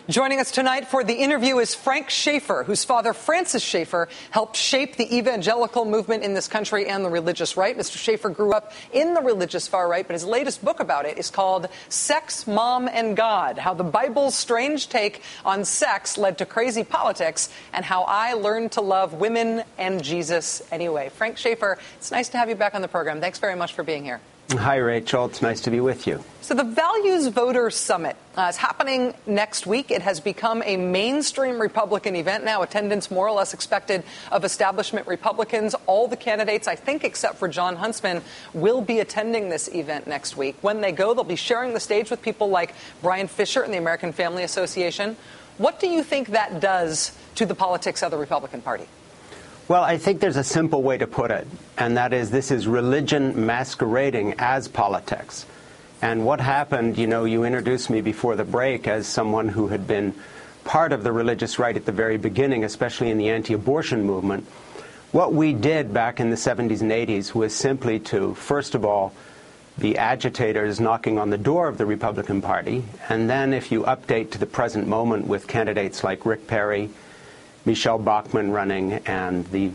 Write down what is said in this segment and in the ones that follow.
Joining us tonight for the interview is Frank Schaeffer, whose father, Francis Schaeffer, helped shape the evangelical movement in this country and the religious right. Mr. Schaeffer grew up in the religious far right, but his latest book about it is called Sex, Mom, and God: How the Bible's Strange Take on Sex Led to Crazy Politics and How I Learned to Love Women and Jesus Anyway. Frank Schaeffer, it's nice to have you back on the program. Thanks very much for being here. Hi, Rachel. It's nice to be with you. So the Values Voters Summit is happening next week. It has become a mainstream Republican event now. Attendance more or less expected of establishment Republicans. All the candidates, I think, except for Jon Huntsman, will be attending this event next week. When they go, they'll be sharing the stage with people like Brian Fisher and the American Family Association. What do you think that does to the politics of the Republican Party? Well, I think there's a simple way to put it, and that is this is religion masquerading as politics. And what happened, you introduced me before the break as someone who had been part of the religious right at the very beginning, especially in the anti-abortion movement. What we did back in the 70s and 80s was simply to, first of all, the agitators knocking on the door of the Republican Party, and then if you update to the present moment with candidates like Rick Perry, Michelle Bachmann running, and the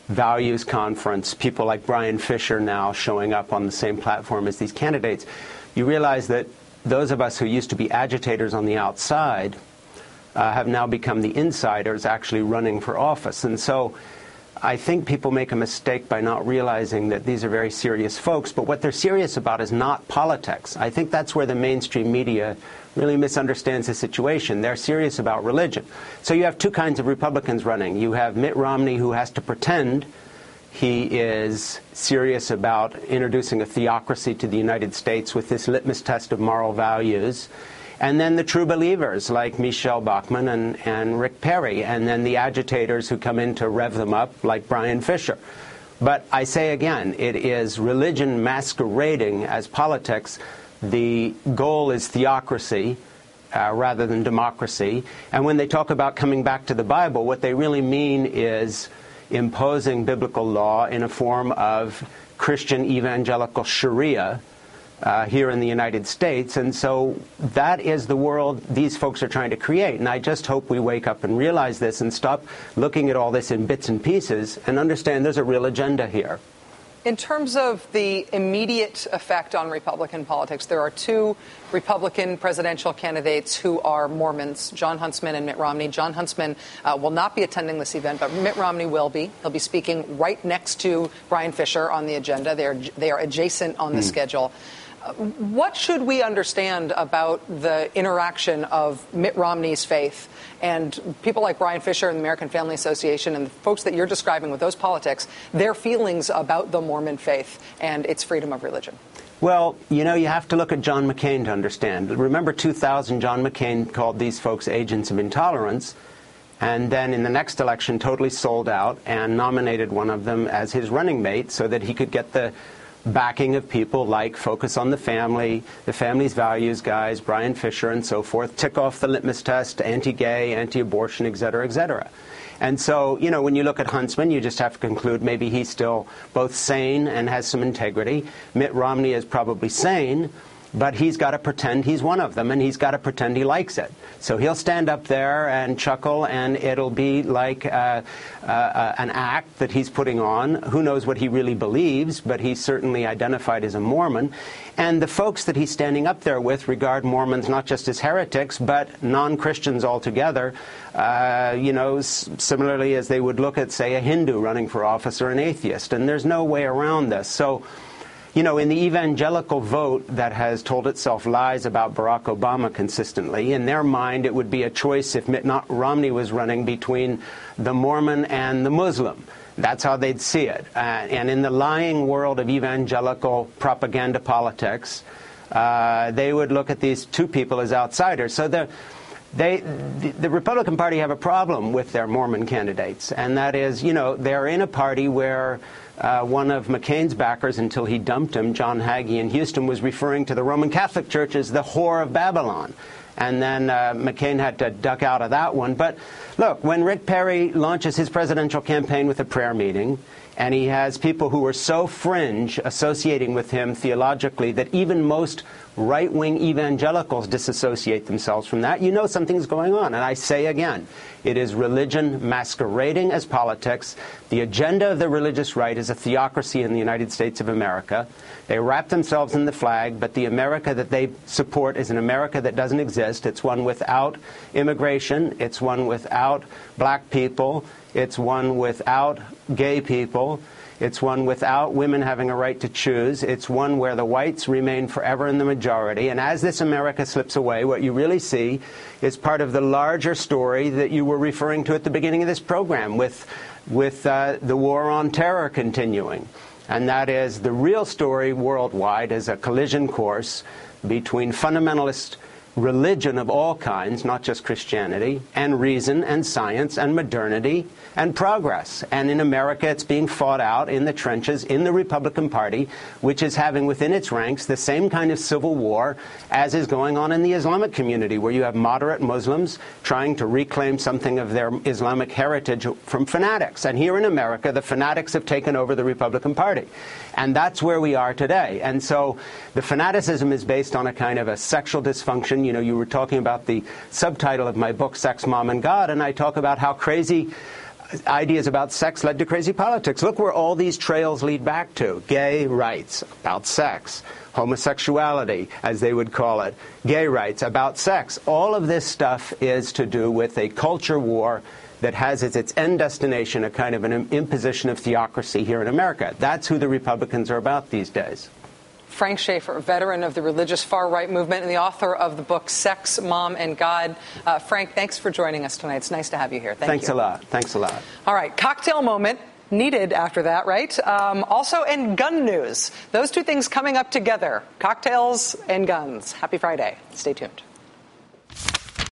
Values Conference, people like Brian Fisher now showing up on the same platform as these candidates, you realize that those of us who used to be agitators on the outside have now become the insiders actually running for office. And so I think people make a mistake by not realizing that these are very serious folks, but what they're serious about is not politics. I think that's where the mainstream media really misunderstands the situation. They're serious about religion. So you have two kinds of Republicans running. You have Mitt Romney, who has to pretend he is serious about introducing a theocracy to the United States with this litmus test of moral values. And then the true believers like Michelle Bachmann and Rick Perry, and then the agitators who come in to rev them up like Brian Fisher. But I say again, it is religion masquerading as politics. The goal is theocracy rather than democracy. And when they talk about coming back to the Bible, what they really mean is imposing biblical law in a form of Christian evangelical Sharia here in the United States. And so that is the world these folks are trying to create. And I just hope we wake up and realize this and stop looking at all this in bits and pieces and understand there's a real agenda here. In terms of the immediate effect on Republican politics, there are two Republican presidential candidates who are Mormons, Jon Huntsman and Mitt Romney. Jon Huntsman will not be attending this event, but Mitt Romney will be. He'll be speaking right next to Brian Fisher on the agenda. They are adjacent on the schedule. What should we understand about the interaction of Mitt Romney's faith and people like Brian Fisher and the American Family Association and the folks that you're describing with those politics, their feelings about the Mormon faith and its freedom of religion? Well, you have to look at John McCain to understand. Remember 2000, John McCain called these folks agents of intolerance, and then in the next election totally sold out and nominated one of them as his running mate so that he could get the backing of people like Focus on the Family's Values guys, Brian Fisher and so forth, tick off the litmus test, anti-gay, anti-abortion, et cetera, et cetera. And so, when you look at Huntsman, you just have to conclude maybe he's still both sane and has some integrity. Mitt Romney is probably sane, but he's got to pretend he's one of them, and he's got to pretend he likes it. So he'll stand up there and chuckle, and it'll be like an act that he's putting on. Who knows what he really believes, but he's certainly identified as a Mormon. And the folks that he's standing up there with regard Mormons not just as heretics, but non-Christians altogether, similarly as they would look at, say, a Hindu running for office or an atheist. And there's no way around this. So in the evangelical vote that has told itself lies about Barack Obama consistently, in their mind it would be a choice if Mitt Romney was running between the Mormon and the Muslim. That's how they'd see it. And in the lying world of evangelical propaganda politics, they would look at these two people as outsiders. So the Republican Party have a problem with their Mormon candidates, and that is, they're in a party where one of McCain's backers, until he dumped him, John Hagee in Houston, was referring to the Roman Catholic Church as the whore of Babylon. And then McCain had to duck out of that one. But look, when Rick Perry launches his presidential campaign with a prayer meeting, And he has people who are so fringe associating with him theologically that even most right-wing evangelicals disassociate themselves from that. You know something's going on. And I say again, it is religion masquerading as politics. The agenda of the religious right is a theocracy in the United States of America. They wrap themselves in the flag, but the America that they support is an America that doesn't exist. It's one without immigration. It's one without black people. It's one without gay people. It's one without women having a right to choose. It's one where the whites remain forever in the majority. And as this America slips away, what you really see is part of the larger story that you were referring to at the beginning of this program with the war on terror continuing. And that is the real story worldwide is a collision course between fundamentalist religion of all kinds, not just Christianity, and reason and science and modernity and progress. And in America, it's being fought out in the trenches in the Republican Party, which is having within its ranks the same kind of civil war as is going on in the Islamic community, where you have moderate Muslims trying to reclaim something of their Islamic heritage from fanatics. And here in America, the fanatics have taken over the Republican Party. And that's where we are today. And so the fanaticism is based on a kind of a sexual dysfunction. You know, you were talking about the subtitle of my book, Sex, Mom, and God, and I talk about how crazy ideas about sex led to crazy politics. Look where all these trails lead back to. Gay rights, about sex. Homosexuality, as they would call it. Gay rights, about sex. All of this stuff is to do with a culture war that has as its end destination a kind of an imposition of theocracy here in America. That's who the Republicans are about these days. Frank Schaeffer, veteran of the religious far-right movement and the author of the book Sex, Mom, and God. Frank, thanks for joining us tonight. It's nice to have you here. Thanks a lot. Thanks a lot. All right, cocktail moment. Needed after that, right? Also, in gun news. Those two things coming up together. Cocktails and guns. Happy Friday. Stay tuned.